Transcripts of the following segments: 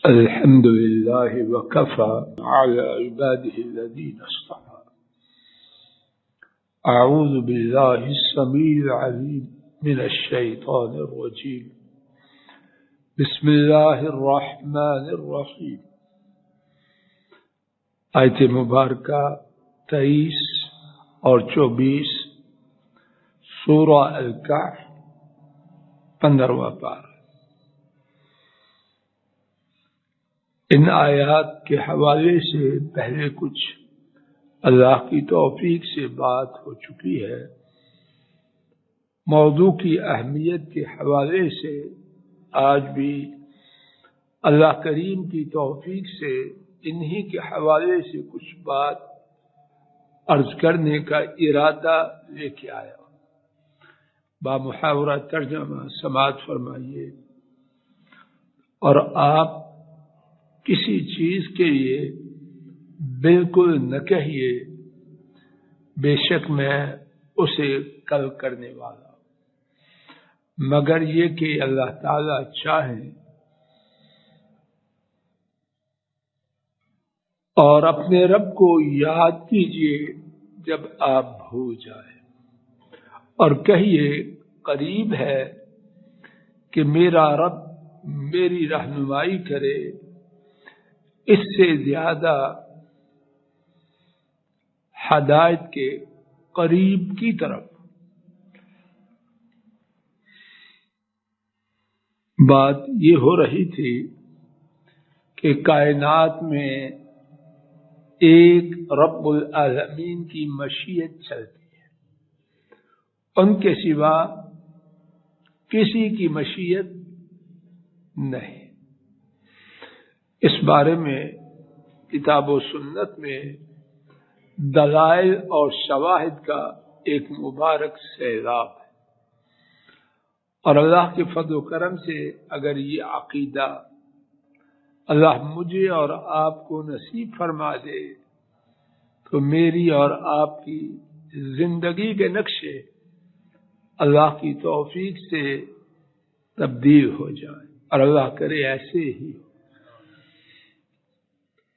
الحمد لله وكفى على عباده الذين اصطفى. أعوذ بالله السميع العليم من الشيطان الرجيم. بسم الله الرحمن الرحيم. آیت مبارکہ 23 اور 24 سورہ الکہف 15واں پارہ. ان آیات کے حوالے سے پہلے کچھ اللہ کی توفیق سے بات ہو چکی ہے. موضوع کی اہمیت کے حوالے سے آج بھی اللہ کریم کی توفیق سے انہی کے حوالے سے کچھ بات عرض کرنے کا ارادہ لے کے آیا. بامحاورہ ترجمہ سماعت فرمائیے. اور آپ کسی چیز کے لیے بالکل نہ کہیے بے شک میں اسے کل کرنے والا ہوں، مگر یہ کہ اللہ تعالی چاہیں. اور اپنے رب کو یاد کیجئے جب آپ بھول جائیں، اور کہیے قریب ہے کہ میرا رب میری رہنمائی کرے، اس سے زیادہ ہدایت کے قریب کی طرف. بات یہ ہو رہی تھی کہ کائنات میں ایک رب العالمین کی مشیت چلتی ہے، ان کے سوا کسی کی مشیت نہیں. اس بارے میں کتاب و سنت میں دلائل اور شواہد کا ایک مبارک سیلاب ہے. اور اللہ کے فضل و کرم سے اگر یہ عقیدہ اللہ مجھے اور آپ کو نصیب فرما دے تو میری اور آپ کی زندگی کے نقشے اللہ کی توفیق سے تبدیل ہو جائے، اور اللہ کرے ایسے ہی ہو.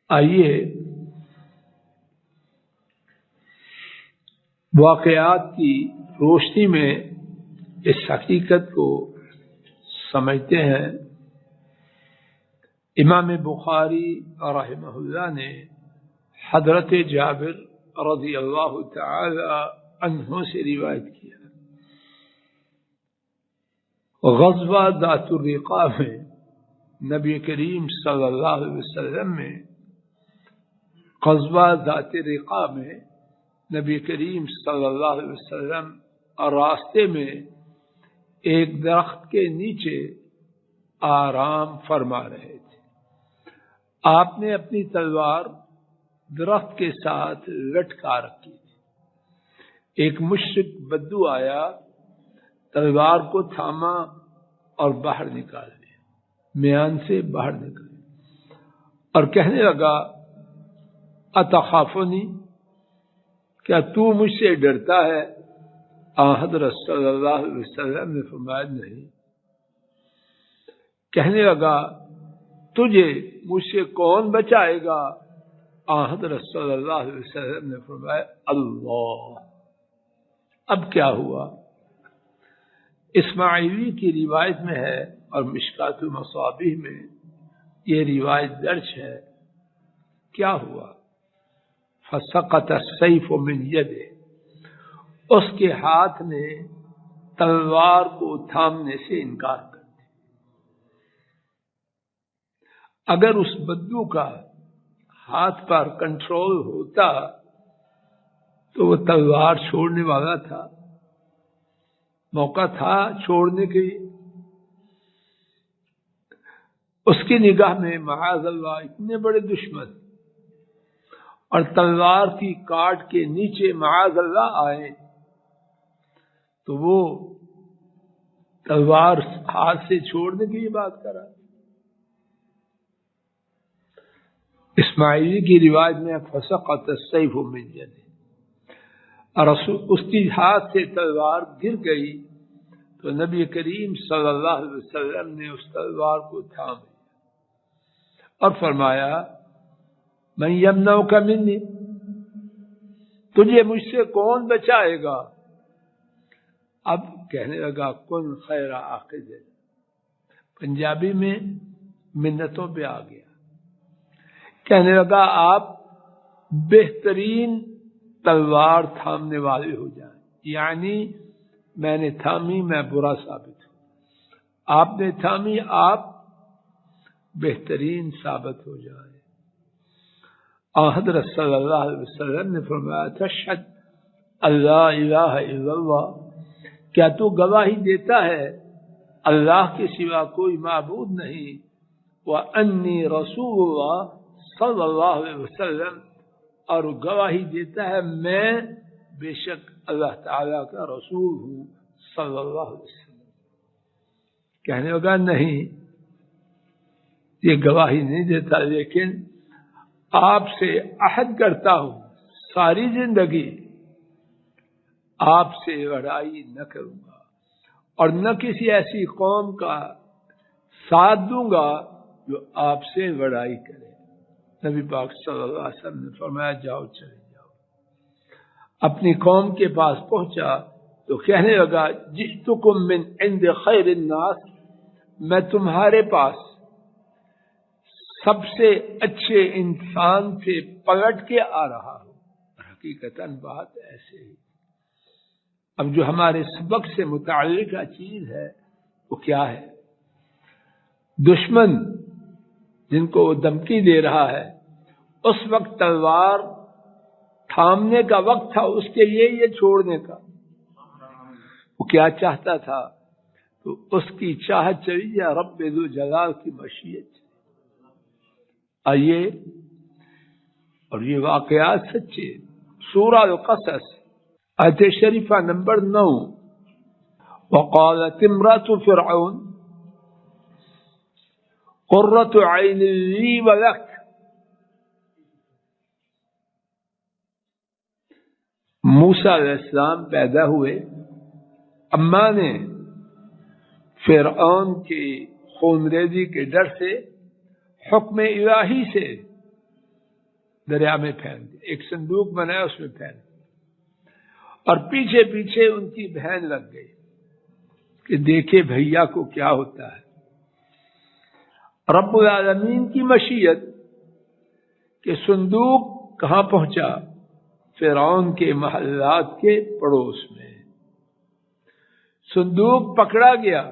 آئیے واقعات کی روشنی میں اس حقیقت کو سمجھتے ہیں. امام بخاری رحمہ اللہ نے حضرت جابر رضی اللہ تعالی عنہ سے روایت کیا. غزوہ ذات الرقاع میں نبی کریم صلی اللہ علیہ وسلم میں غزوہ ذات الرقاع میں نبی کریم صلی اللہ علیہ وسلم راستے میں ایک درخت کے نیچے آرام فرما رہے تھے. آپ نے اپنی تلوار درخت کے ساتھ لٹکا رکھی تھی. ایک مشرک بدو آیا، تلوار کو تھاما اور باہر نکال دیا، میان سے باہر نکل، اور کہنے لگا اتخافنی، کیا تو مجھ سے ڈرتا ہے؟ حضرت صلی اللہ علیہ وسلم نے فرمایا نہیں. کہنے لگا تجھے مجھ سے کون بچائے گا؟ حضرت صلی اللہ علیہ وسلم نے فرمایا اللہ. اب کیا ہوا؟ اسماعیلی کی روایت میں ہے اور مشکات المصابیح میں یہ روایت درج ہے. کیا ہوا؟ فسقط السیف من یده، اس کے ہاتھ نے تلوار کو تھامنے سے انکار کر دیا. اگر اس بدو کا ہاتھ پر کنٹرول ہوتا تو وہ تلوار چھوڑنے والا تھا، موقع تھا چھوڑنے کے لیے. اس کی نگاہ میں معاذ اللہ اتنے بڑے دشمن اور تلوار کی کاٹ کے نیچے معاذ اللہ آئے تو وہ تلوار ہاتھ سے چھوڑنے کی بات کرا. اسماعیلی کی روایت میں فسقط السیف من یده، اور اس کی ہاتھ سے تلوار گر گئی تو نبی کریم صلی اللہ علیہ وسلم نے اس تلوار کو تھام لیا. اور فرمایا من یمنعک منی، تجھے مجھ سے کون بچائے گا؟ اب کہنے لگا کن خیر آخذ، پنجابی میں منتوں پہ آ گیا، کہنے لگا آپ بہترین تلوار تھامنے والے ہو جائیں، یعنی میں نے تھامی میں برا ثابت ہوں، آپ نے تھامی آپ بہترین ثابت ہو جائیں۔ حضرت صلی اللہ علیہ وسلم نے فرمایا تشہد اللہ الہ الا اللہ، کیا تو گواہی دیتا ہے اللہ کے سوا کوئی معبود نہیں، وانی رسول اللہ صلی اللہ علیہ وسلم، اور گواہی دیتا ہے میں بے شک اللہ تعالی کا رسول ہوں صلی اللہ علیہ وسلم۔ کہنے لگا نہیں، یہ گواہی نہیں دیتا، لیکن آپ سے عہد کرتا ہوں ساری زندگی آپ سے لڑائی نہ کروں گا اور نہ کسی ایسی قوم کا ساتھ دوں گا جو آپ سے لڑائی کرے۔ نبی پاک صلی اللہ علیہ وسلم نے فرمایا جاؤ چلے جاؤ۔ اپنی قوم کے پاس پہنچا تو کہنے لگا جئتکم من عند خیر الناس، میں تمہارے پاس سب سے اچھے انسان سے پلٹ کے آ رہا ہوں۔ حقیقتاً بات ایسے ہی۔ اب جو ہمارے سبق سے متعلقہ چیز ہے وہ کیا ہے؟ دشمن جن کو وہ دھمکی دے رہا ہے، اس وقت تلوار تھامنے کا وقت تھا اس کے لیے یہ چھوڑنے کا، وہ کیا چاہتا تھا؟ تو اس کی چاہت چلی جائے رب ذو جلال کی مشیت۔ آئیے، اور یہ واقعات سچے، سورہ القصص آیت شریفہ نمبر 9، وقالت امرأة فرعون قرة عین لی ولک، موسیٰ علیہ السلام پیدا ہوئے، اماں نے فرعون کی خونریزی کے ڈر سے حکم الہی سے دریا میں پھینک دیا، ایک صندوق بنایا اس میں پھینک دیا، اور پیچھے پیچھے ان کی بہن لگ گئی کہ دیکھے بھیا کو کیا ہوتا ہے۔ رب العالمین کی مشیت کہ صندوق کہاں پہنچا؟ فرعون کے محلات کے پڑوس میں۔ صندوق پکڑا گیا،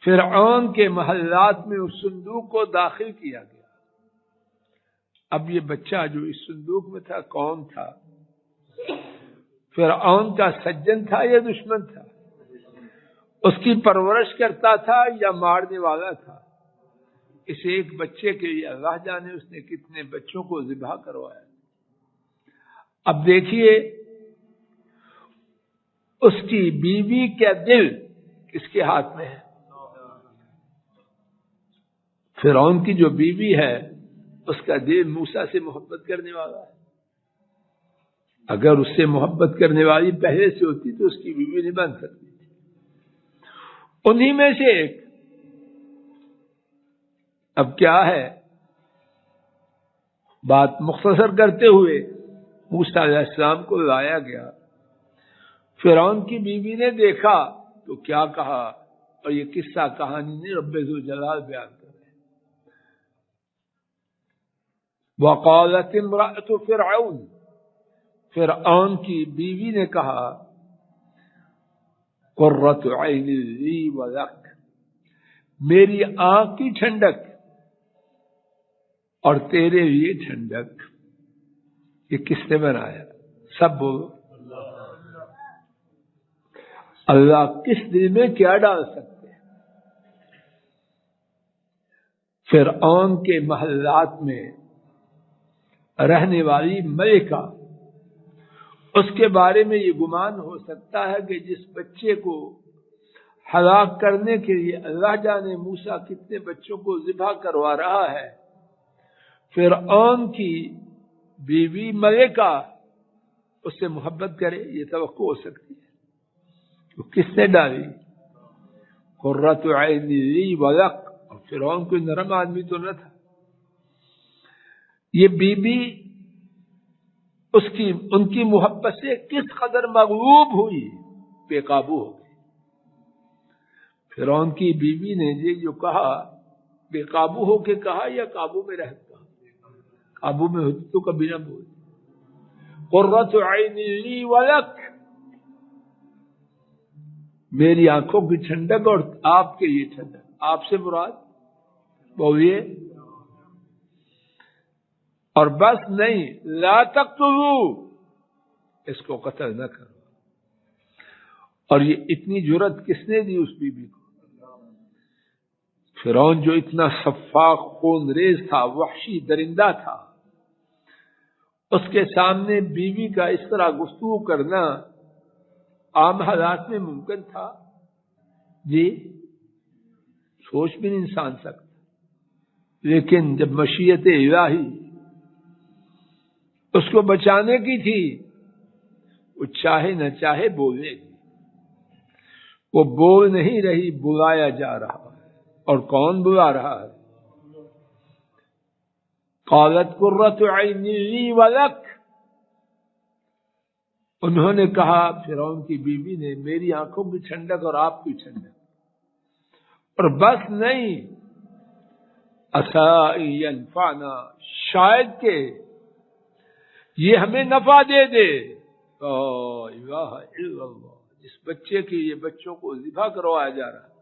فرعون کے محلات میں اس صندوق کو داخل کیا گیا۔ اب یہ بچہ جو اس صندوق میں تھا کون تھا؟ فرعون کا سجن تھا یا دشمن تھا؟ اس کی پرورش کرتا تھا یا مارنے والا تھا؟ اس ایک بچے کے لیے اللہ جانے اس نے کتنے بچوں کو ذبح کروایا۔ اب دیکھیے اس کی بیوی کا دل کس کے ہاتھ میں ہے؟ فرعون کی جو بیوی ہے اس کا دل موسیٰ سے محبت کرنے والا ہے۔ اگر اس سے محبت کرنے والی پہلے سے ہوتی تو اس کی بیوی نہیں بن سکتی تھی۔ انہی میں سے ایک۔ اب کیا ہے بات مختصر کرتے ہوئے موسیٰ علیہ السلام کو لایا گیا، فرعون کی بیوی نے دیکھا تو کیا کہا، اور یہ قصہ کہانی نہیں رب ذو جلال بیان کر رہے ہیں۔ وقالت امرأة فرعون، فرعون کی بیوی نے کہا قرۃ عین لی ولک، میری آنکھ کی ٹھنڈک اور تیرے لیے ٹھنڈک۔ یہ کس نے بنایا؟ سب بولو اللہ کس دل میں کیا ڈال سکتے ہیں؟ فرعون کے محلات میں رہنے والی ملکہ، اس کے بارے میں یہ گمان ہو سکتا ہے کہ جس بچے کو ہلاک کرنے کے لیے اللہ جانے موسیٰ کتنے بچوں کو ذبح کروا رہا ہے، فرعون کی بیوی ملکہ اس سے محبت کرے، یہ توقع ہو سکتی ہے۔ تو کس نے ڈالی؟ قرۃ عین لی ولک، اور فرعون کوئی نرم آدمی تو نہ تھا. یہ بی بی ان کی محبت سے کس قدر مغلوب ہوئی، بے قابو ہو گئی. فرعون کی بیوی نے یہ جو کہا، بے قابو ہو کے کہا یا قابو میں رہ کہا؟ قابو میں ہوتی تو کبھی نہ بولتی. قرۃ عین لی ولک، میری آنکھوں کی ٹھنڈک اور آپ کے لیے ٹھنڈک. آپ سے مراد بولیے. اور بس نہیں، لا تقتلوا، اس کو قتل نہ کرو. اور یہ اتنی جرأت کس نے دی اس بی بی کو؟ فرعون جو اتنا سفاک خون ریز تھا، وحشی درندہ تھا، اس کے سامنے بیوی کا اس طرح گفتگو کرنا عام حالات میں ممکن تھا؟ جی سوچ بھی نہیں انسان سکتا. لیکن جب مشیت الہی اس کو بچانے کی تھی، وہ چاہے نہ چاہے بولے گی. وہ بول نہیں رہی، بلایا جا رہا ہے. اور کون بلا رہا ہے؟ قالت قرۃ عین لی ولک، انہوں نے کہا، فرعون کی بیوی نے، میری آنکھوں کی ٹھنڈک اور آپ کی ٹھنڈک. اور بس نہیں، عسیٰ ینفعنا، شاید کہ یہ ہمیں نفع دے دے. لا الہ الا اللہ. جس بچے کی یہ بچوں کو ذبح کروایا جا رہا ہے،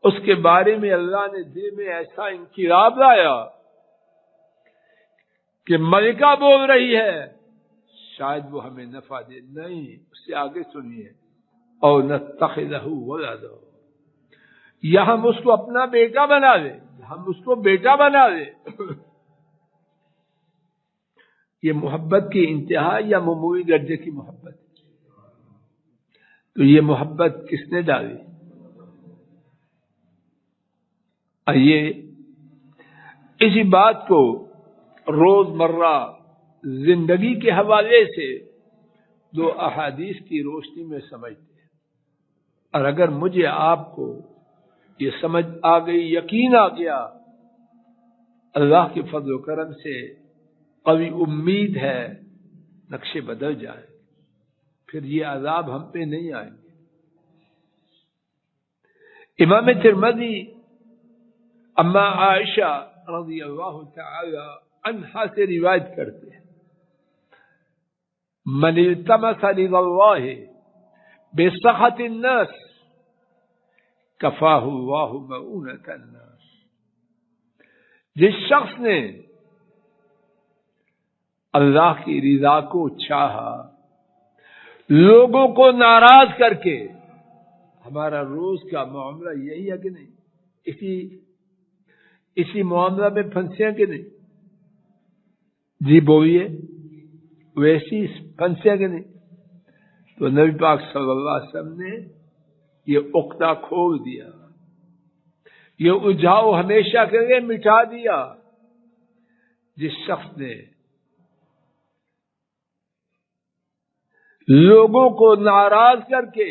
اس کے بارے میں اللہ نے دل میں ایسا انقلاب لایا کہ ملکہ بول رہی ہے شاید وہ ہمیں نفع دے. نہیں، اس سے آگے سنیے. اور نتخذہ ولدا، یا ہم اس کو اپنا بیٹا بنا لیں، ہم اس کو بیٹا بنا لیں. یہ محبت کی انتہا یا معمولی درجے کی محبت؟ تو یہ محبت کس نے ڈالی؟ آئیے اسی بات کو روز مرہ زندگی کے حوالے سے دو احادیث کی روشنی میں سمجھتے ہیں. اور اگر مجھے آپ کو یہ سمجھ آ گئی، یقین آ گیا، اللہ کے فضل و کرم سے قوی امید ہے نقشے بدل جائیں، پھر یہ عذاب ہم پہ نہیں آئیں گے. امام ترمذی اما عائشہ رضی اللہ تعالی عنہا سے روایت کرتے ہیں، من التمس رضا اللہ بسخط الناس کفاہ اللہ مؤونۃ الناس. جس شخص نے اللہ کی رضا کو چاہا لوگوں کو ناراض کر کے، ہمارا روز کا معاملہ یہی ہے کہ نہیں؟ اسی معاملہ میں پھنسے ہیں کہ نہیں؟ جی بولیے، ویسی پھنسے ہیں کہ نہیں؟ تو نبی پاک صلی اللہ علیہ وسلم نے یہ عقدہ کھول دیا، یہ الجھاؤ ہمیشہ کے لیے مٹا دیا. جس شخص نے لوگوں کو ناراض کر کے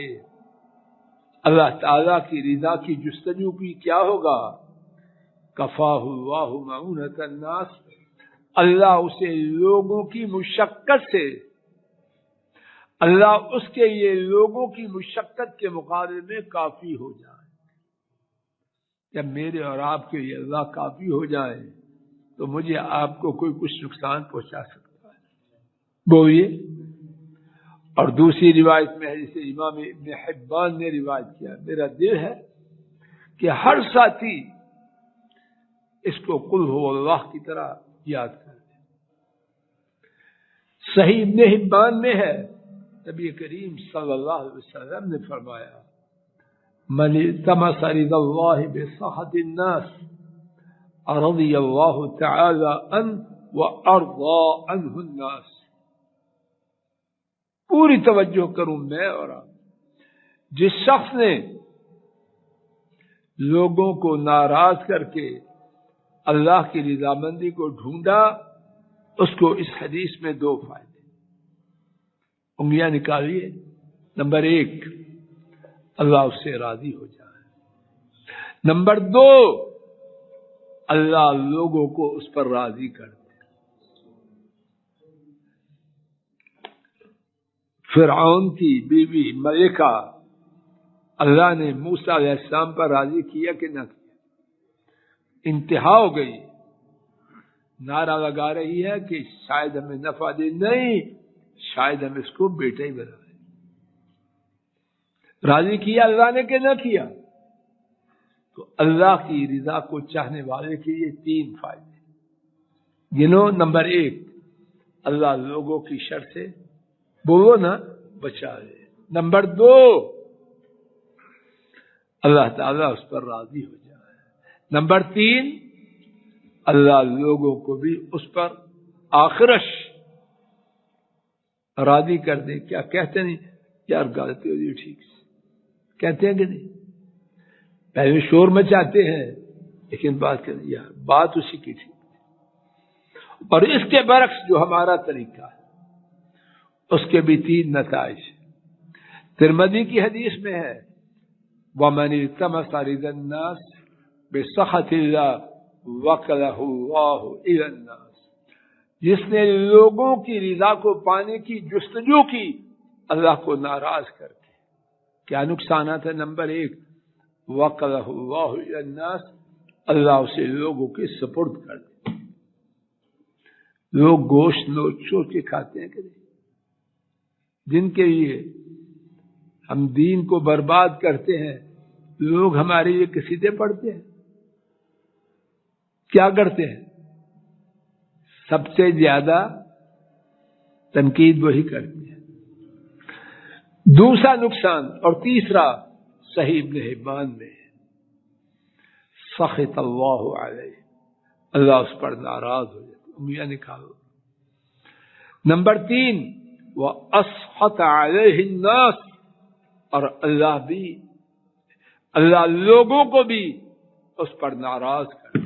اللہ تعالی کی رضا کی جستجو کی، کیا ہوگا؟ کفاہ اللہ مؤونۃ الناس، اللہ اسے لوگوں کی مشقت سے، اللہ اس کے لیے لوگوں کی مشقت کے مقابلے میں کافی ہو جائے. جب میرے اور آپ کے لیے اللہ کافی ہو جائے تو مجھے آپ کو کوئی کچھ نقصان پہنچا سکتا ہے؟ بولیے. اور دوسری روایت میں ہے، جسے امام ابن حبان نے روایت کیا، میرا دل ہے کہ ہر ساتھی اس کو قل هو اللہ کی طرح یاد کر لے. صحیح ابن حبان میں ہے، نبی کریم صلی اللہ علیہ وسلم نے فرمایا، من التمس رضا اللہ بسخط الناس رضی اللہ تعالی عنہ وارضى عنہ الناس. پوری توجہ کروں میں اور آپ. جس شخص نے لوگوں کو ناراض کر کے اللہ کی رضامندی کو ڈھونڈا، اس کو اس حدیث میں دو فائدے، انگلیاں نکالیے. نمبر 1، اللہ اس سے راضی ہو جائے. نمبر 2، اللہ لوگوں کو اس پر راضی کرتے۔ فرعون کی بیوی ملکہ اللہ نے موسیٰ علیہ السلام پر راضی کیا کہ نہ کیا؟ انتہا ہو گئی، نعرہ لگا رہی ہے کہ شاید ہمیں نفع دے، نہیں، شاید ہم اس کو بیٹا ہی بنا دیں۔ راضی کیا اللہ نے کہ نہ کیا؟ تو اللہ کی رضا کو چاہنے والے کے لیے 3 فائدے گنو۔ نمبر 1، اللہ لوگوں کی شر سے بولو نا بچا لے۔ نمبر 2، اللہ تعالیٰ اس پر راضی ہو جائے۔ نمبر 3، اللہ لوگوں کو بھی اس پر آخرش راضی کر دے۔ کیا کہتے نہیں یار غلطی ہو گئی، ٹھیک سے کہتے ہیں کہ نہیں؟ پہلے شور مچاتے ہیں لیکن بات کریں یار بات اسی کی تھی۔ اور اس کے برعکس جو ہمارا طریقہ ہے اس کے بھی 3 نتائج۔ ترمذی کی حدیث میں ہے وَمَنِ الْتَمَسَ رِضَى النَّاسِ بِسَخَطِ اللَّهِ وَكَلَهُ اللَّهُ إِلَى النَّاسِ، جس نے لوگوں کی رضا کو پانے کی جستجو کی اللہ کو ناراض کر کے، کیا نقصانات ہے؟ نمبر 1، وَكَلَهُ اللَّهُ إِلَى النَّاسِ، اللہ اسے لوگوں کے سپرد کر دے۔ لوگ گوشت نوچ چوچ کے کھاتے ہیں کہ نہیں؟ جن کے لیے ہم دین کو برباد کرتے ہیں، لوگ ہمارے لیے قصیدے پڑھتے ہیں، کیا کرتے ہیں؟ سب سے زیادہ تنقید وہی کرتے ہیں۔ دوسرا نقصان اور تیسرا صحیح ابن حبان میں ہے، سخط اللہ علیہ، اللہ اس پر ناراض ہو جاتے، انگلیاں نکالو۔ نمبر 3، وَأَسْخَطَ عَلَيْهِ النَّاسِ، اور اللہ لوگوں کو بھی اس پر ناراض کر دے۔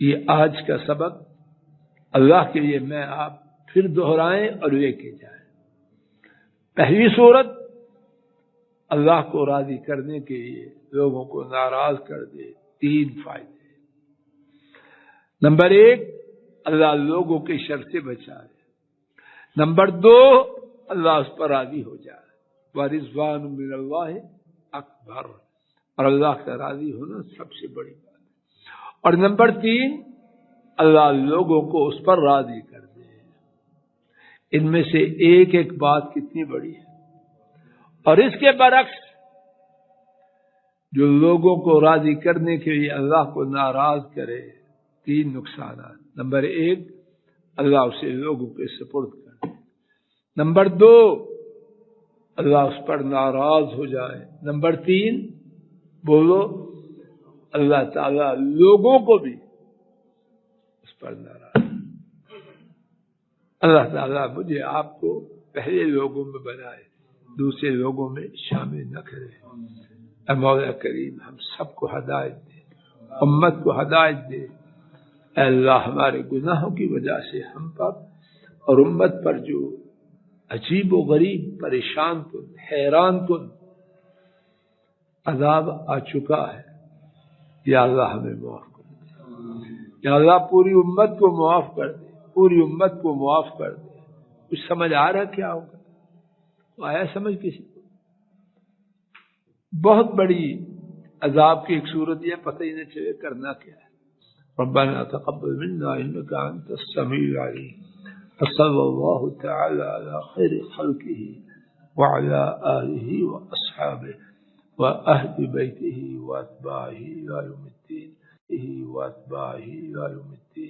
یہ آج کا سبق اللہ کے لیے میں آپ پھر دہرائیں اور لے کے جائیں۔ پہلی صورت اللہ کو راضی کرنے کے لیے لوگوں کو ناراض کر دے، 3 فائدے۔ نمبر 1، اللہ لوگوں کے شر سے بچائے۔ نمبر 2، اللہ اس پر راضی ہو جائے۔ وَرِضْوَانٌ مِّنَ اللَّهِ اکبر، اور اللہ کا راضی ہونا سب سے بڑی بات ہے۔ اور نمبر 3، اللہ لوگوں کو اس پر راضی کر دے۔ ان میں سے ایک ایک بات کتنی بڑی ہے۔ اور اس کے برعکس جو لوگوں کو راضی کرنے کے لیے اللہ کو ناراض کرے، 3 نقصانات۔ نمبر 1، اللہ اسے لوگوں کے سپرد کر دے۔ نمبر 2، اللہ اس پر ناراض ہو جائے۔ نمبر 3، بولو اللہ تعالی لوگوں کو بھی اس پر ناراض۔ اللہ تعالیٰ مجھے آپ کو پہلے لوگوں میں بنائے، دوسرے لوگوں میں شامل نہ کرے۔ اے مولا کریم ہم سب کو ہدایت دے، امت کو ہدایت دے۔ اے اللہ ہمارے گناہوں کی وجہ سے ہم پر اور امت پر جو عجیب و غریب، پریشان کن، حیران کن عذاب آ چکا ہے، یا اللہ ہمیں معاف کر دے۔ یا اللہ پوری امت کو معاف کر دے، پوری امت کو معاف کر دے۔ کچھ سمجھ آ رہا کیا ہوگا؟ آیا سمجھ کسی کو؟ بہت بڑی عذاب کی ایک صورت یہ پتہ ہی نہیں چلے کرنا کیا ہے۔ ربنا تقبل منا انك انت السميع العليم، وصلى الله تعالى على خير خلقه وعلى آله وأصحابه وأهل بيته وأتباعه إلى يوم الدين،